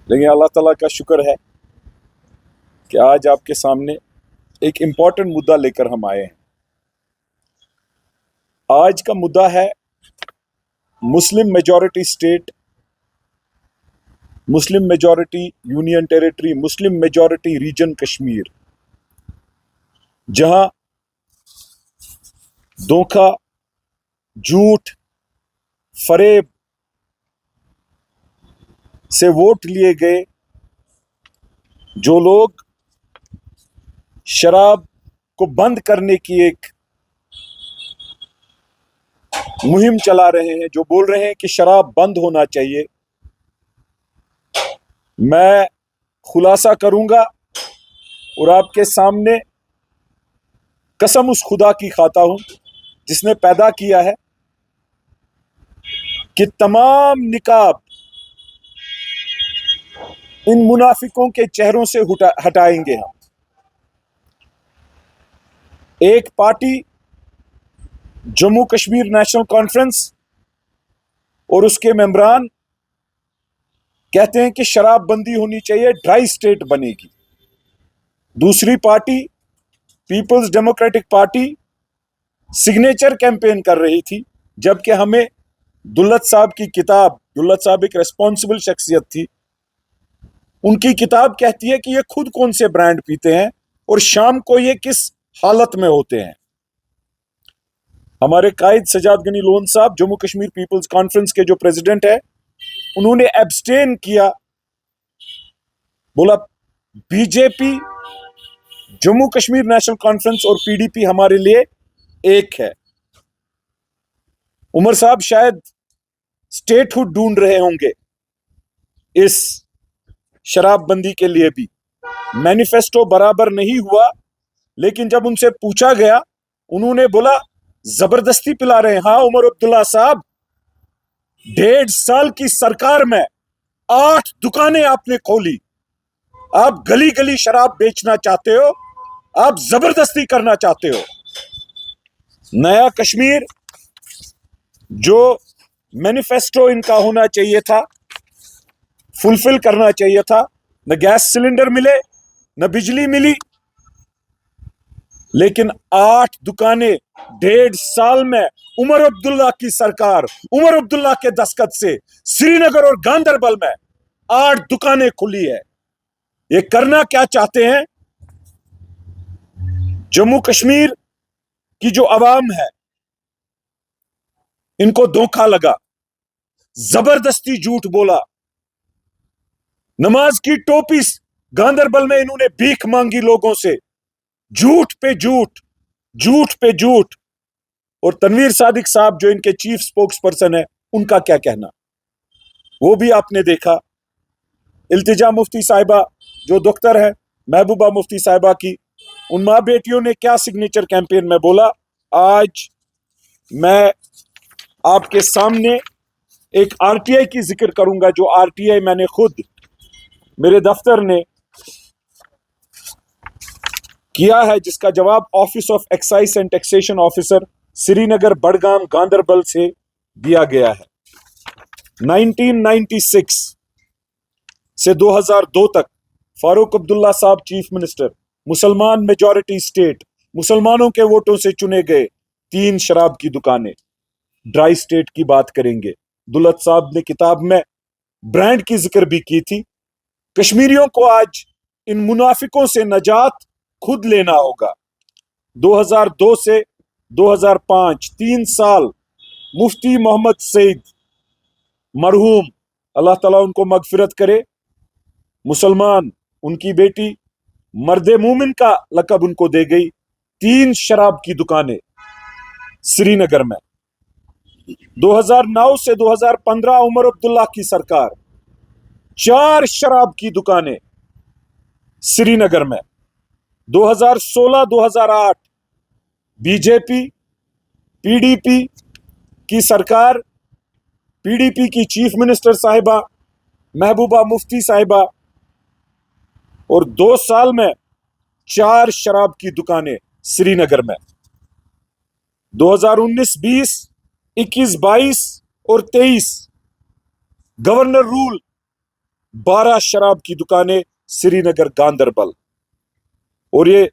لیکن اللہ تعالیٰ کا شکر ہے کہ آج آپ کے سامنے ایک امپورٹنٹ مدعا لے کر ہم آئے ہیں۔ آج کا مدعا ہے مسلم میجورٹی اسٹیٹ، مسلم میجورٹی یونین ٹیریٹری، مسلم میجورٹی ریجن کشمیر، جہاں دھوکہ، جھوٹ، فریب سے ووٹ لیے گئے جو لوگ شراب کو بند کرنے کی ایک مہم چلا رہے ہیں، جو بول رہے ہیں کہ شراب بند ہونا چاہیے۔ میں خلاصہ کروں گا اور آپ کے سامنے قسم اس خدا کی کھاتا ہوں جس نے پیدا کیا ہے کہ تمام نقاب ان منافقوں کے چہروں سے ہٹائیں گے ہم۔ ایک party Jammu Kashmir national conference اور اس کے ممبران کہتے ہیں کہ شراب بندی ہونی چاہیے، ڈرائی اسٹیٹ بنے گی۔ دوسری party People's Democratic Party signature campaign کر رہی تھی، جبکہ ہمیں دلت صاحب کی کتاب، دلت صاحب ایک ریسپانسبل شخصیت تھی، ان کی کتاب کہتی ہے کہ یہ خود کون سے برانڈ پیتے ہیں اور شام کو یہ کس حالت میں ہوتے ہیں۔ ہمارے قائد سجاد غنی لون صاحب جموں کشمیر پیپلز کانفرنس کے جو پریزیڈنٹ ہے، انہوں نے ایبسٹین کیا، بولا بی جے پی، جموں کشمیر نیشنل کانفرنس اور پی ڈی پی ہمارے لیے ایک ہے۔ عمر صاحب شاید اسٹیٹ ہوڈ ڈھونڈ رہے ہوں گے اس شراب بندی کے لیے بھی، مینیفیسٹو برابر نہیں ہوا، لیکن جب ان سے پوچھا گیا انہوں نے بولا زبردستی پلا رہے ہیں۔ ہاں عمر عبداللہ صاحب، 1.5 سال کی سرکار میں 8 دکانیں آپ نے کھولی، آپ گلی گلی شراب بیچنا چاہتے ہو، آپ زبردستی کرنا چاہتے ہو۔ نیا کشمیر جو مینیفیسٹو ان کا ہونا چاہیے تھا، فلفل کرنا چاہیے تھا، نہ گیس سلنڈر ملے، نہ بجلی ملی، لیکن 8 دکانیں 1.5 سال میں عمر عبداللہ کی سرکار، عمر عبداللہ کے دستخط سے سری نگر اور گاندربل میں 8 دکانیں کھلی ہے۔ یہ کرنا کیا چاہتے ہیں؟ جموں کشمیر کی جو عوام ہے ان کو دھوکہ لگا، زبردستی جھوٹ بولا، نماز کی ٹوپی گاندربل میں انہوں نے بھیک مانگی لوگوں سے، جھوٹ پہ جھوٹ، جھوٹ پہ جھوٹ۔ اور تنویر صادق صاحب جو ان کے چیف سپوکس پرسن ہے، ان کا کیا کہنا، وہ بھی آپ نے دیکھا۔ التجا مفتی صاحبہ جو دختر ہے، محبوبہ مفتی صاحبہ کی، ان ماں بیٹیوں نے کیا سگنیچر کیمپین میں بولا۔ آج میں آپ کے سامنے ایک آر ٹی آئی کی ذکر کروں گا، جو آر ٹی آئی میں نے خود میرے دفتر نے کیا ہے، جس کا جواب office of excise and taxation officer Srinagar, Budgam, Ganderbal سے دیا گیا ہے۔ 1996 سے 2002 تک فاروق عبداللہ صاحب چیف منسٹر، مسلمان میجورٹی اسٹیٹ، مسلمانوں کے ووٹوں سے چنے گئے 3 شراب کی دکانیں، ڈرائی اسٹیٹ کی بات کریں گے۔ دلت صاحب نے کتاب میں برانڈ کی ذکر بھی کی تھی۔ کشمیریوں کو آج ان منافقوں سے نجات خود لینا ہوگا۔ 2002 سے 2005 3 سال مفتی محمد سعید مرحوم، اللہ تعالیٰ ان کو مغفرت کرے، مسلمان، ان کی بیٹی مرد مومن کا لقب ان کو دے گئی، 3 شراب کی دکانیں سری نگر میں۔ 2009 سے 2015 عمر عبداللہ کی سرکار، 4 شراب کی دکانیں سری نگر میں۔ 2016-2008 بی جے پی، پی ڈی پی کی سرکار، پی ڈی پی کی چیف منسٹر صاحبہ محبوبہ مفتی صاحبہ، اور 2 سال میں 4 شراب کی دکانیں سری نگر میں۔ 2019-20 21-22 اور 23 گورنر رول 12 शराब की दुकानें श्रीनगर गांदरबल। और ये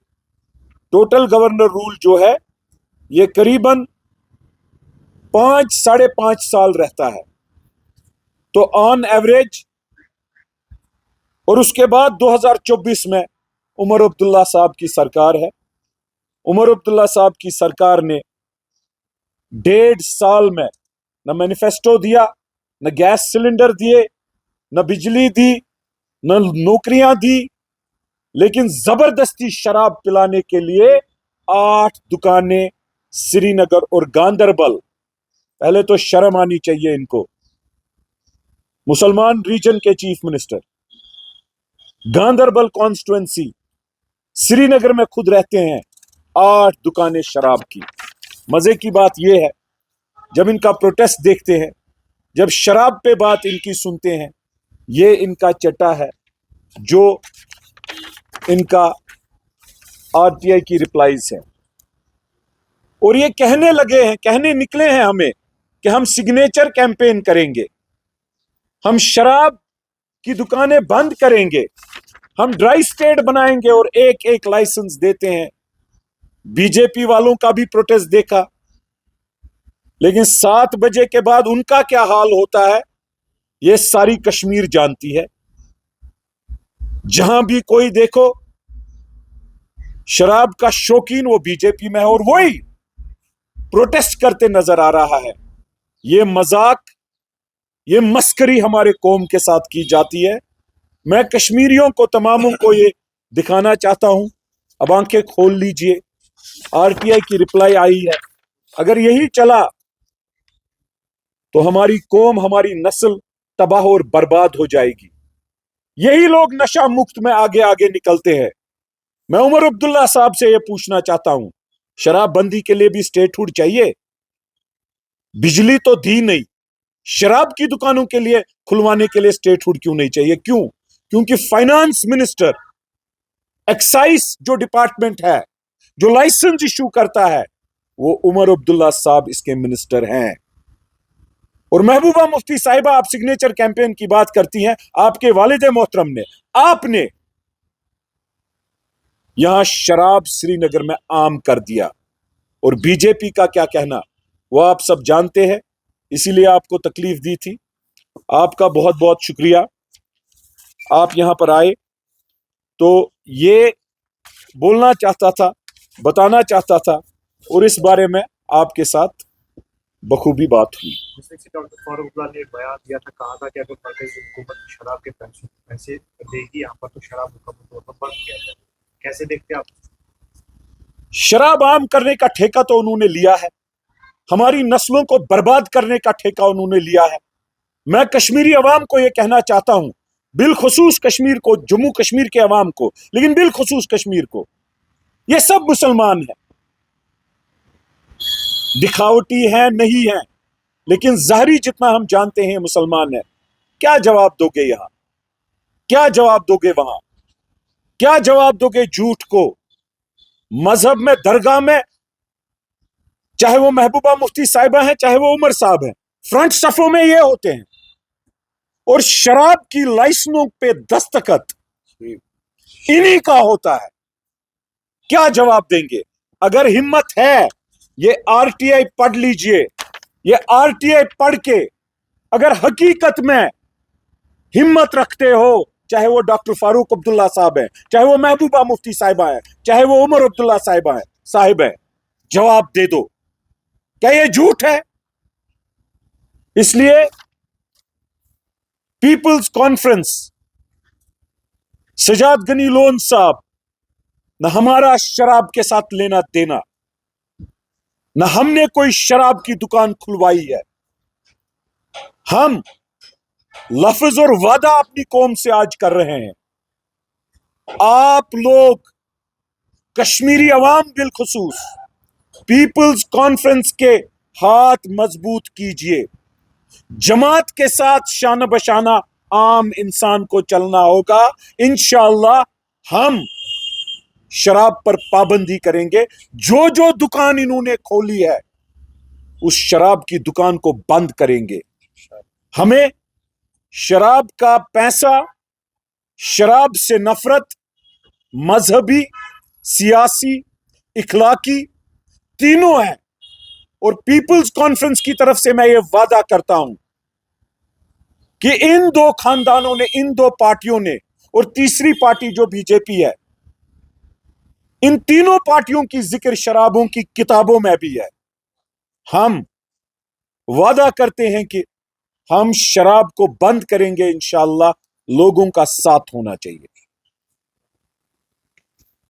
टोटल गवर्नर रूल जो है ये करीबन 5-5.5 साल रहता है, तो ऑन एवरेज। और उसके बाद 2024 में उमर अब्दुल्ला साहब की सरकार है। उमर अब्दुल्ला साहब की सरकार ने 1.5 साल में न मैनिफेस्टो दिया, न गैस सिलेंडर दिए, न बिजली दी, न नौकरियां दी, लेकिन जबरदस्ती शराब पिलाने के लिए 8 दुकानें श्रीनगर और गांदरबल। पहले तो शर्म आनी चाहिए इनको। मुसलमान रीजन के chief minister, Ganderbal constituency, Srinagar में खुद रहते हैं, 8 दुकानें शराब की। मजे की बात यह है, जब इनका प्रोटेस्ट देखते हैं, जब शराब पे बात इनकी सुनते हैं, ये इनका चट्टा है जो इनका आरटीआई की रिप्लाईज है। और ये कहने निकले हैं हमें कि हम सिग्नेचर कैंपेन करेंगे, हम शराब की दुकानें बंद करेंगे, हम ड्राई स्टेट बनाएंगे और एक एक लाइसेंस देते हैं। बीजेपी वालों का भी प्रोटेस्ट देखा, लेकिन 7 बजे के बाद उनका क्या हाल होता है ये सारी कश्मीर जानती है। जहां भी कोई देखो शराब का शौकीन वो बीजेपी में है और वही प्रोटेस्ट करते नजर आ रहा है। ये मजाक, ये मस्करी हमारे कौम के साथ की जाती है। मैं कश्मीरियों को, तमामों को ये दिखाना चाहता हूं, अब आंखें खोल लीजिए। आरटीआई की रिप्लाई आई है, अगर यही चला तो हमारी कौम, हमारी नस्ल तबाह और बर्बाद हो जाएगी। यही लोग नशा मुक्त में आगे आगे निकलते हैं। मैं उमर अब्दुल्ला साहब से यह पूछना चाहता हूं, शराब बंदी के लिए भी स्टेटहुड चाहिए? बिजली तो दी नहीं, शराब की दुकानों के लिए खुलवाने के लिए स्टेटहुड क्यों नहीं चाहिए? क्यों? क्योंकि फाइनेंस मिनिस्टर, एक्साइज जो डिपार्टमेंट है, जो लाइसेंस इशू करता है, वो उमर अब्दुल्ला साहब इसके मिनिस्टर हैं। और महबूबा मुफ्ती साहिबा, आप सिग्नेचर कैंपेन की बात करती हैं, आपके वालिद मोहतरम ने, आपने यहां शराब श्रीनगर में आम कर दिया। और बीजेपी का क्या कहना वो आप सब जानते हैं, इसीलिए आपको तकलीफ दी थी। आपका बहुत बहुत शुक्रिया, आप यहां पर आए। तो ये बोलना चाहता था, बताना चाहता था, और इस बारे में आपके साथ बखूबी बात हुई। डॉक्टर फारूक अब्दुल्ला ने एक बयान दिया था, कहा था कि अगर मरकज़ी हुकूमत शराब के पैसे देगी यहाँ पर तो शराब मुकम्मल तौर पर बंद किया जाए। कैसे देखते हैं आप? शराब आम करने का ठेका तो उन्होंने लिया है, हमारी नस्लों को बर्बाद करने का ठेका उन्होंने लिया है। मैं कश्मीरी अवाम को यह कहना चाहता हूं, बिलखुसूस कश्मीर को, जम्मू कश्मीर के अवाम को, लेकिन बिलखुसूस कश्मीर को, ये सब मुसलमान हैं, दिखावटी हैं नहीं हैं, लेकिन ज़ाहरी जितना हम जानते हैं मुसलमान है। क्या जवाब दोगे यहां? क्या जवाब दोगे वहां? क्या जवाब दोगे झूठ को? मजहब में, दरगाह में, चाहे वो महबूबा मुफ्ती साहिबा हैं, चाहे वो उमर साहब हैं, फ्रंट सफों में ये होते हैं। और शराब की लाइसेंसों पे दस्तखत इन्हीं का होता है। क्या जवाब देंगे? अगर हिम्मत है, ये आरटीआई पढ़ लीजिए। ये आरटीआई पढ़ के अगर हकीकत में हिम्मत रखते हो, चाहे वो डॉक्टर फारूक अब्दुल्ला साहब है, चाहे वो महबूबा मुफ्ती साहिबा है, चाहे वो उमर अब्दुल्ला साहिब है, जवाब दे दो, क्या ये झूठ है? इसलिए पीपल्स कॉन्फ्रेंस, सजाद गनी लोन साहब, न हमारा शराब के साथ लेना देना, न हमने कोई शराब की दुकान खुलवाई है। हम लफ्ज और वादा अपनी कौम से आज कर रहे हैं। आप लोग कश्मीरी अवाम बिलखुसूस पीपल्स कॉन्फ्रेंस के हाथ मजबूत कीजिए। जमात के साथ शाना बशाना आम इंसान को चलना होगा। इंशाअल्लाह हम शराब पर पाबंदी करेंगे। जो जो दुकान इन्होंने खोली है उस शराब की दुकान को बंद करेंगे। हमें शराब का पैसा शराब से नफरत मजहबी, सियासी, इखलाकी तीनों है। और पीपल्स कॉन्फ्रेंस की तरफ से मैं ये वादा करता हूं कि इन दो खानदानों ने, इन दो पार्टियों ने, और तीसरी पार्टी जो बीजेपी है, इन तीनों पार्टियों की जिक्र शराबों की किताबों में भी है। हम वादा करते हैं कि हम शराब को बंद करेंगे इंशाअल्लाह। लोगों का साथ होना चाहिए।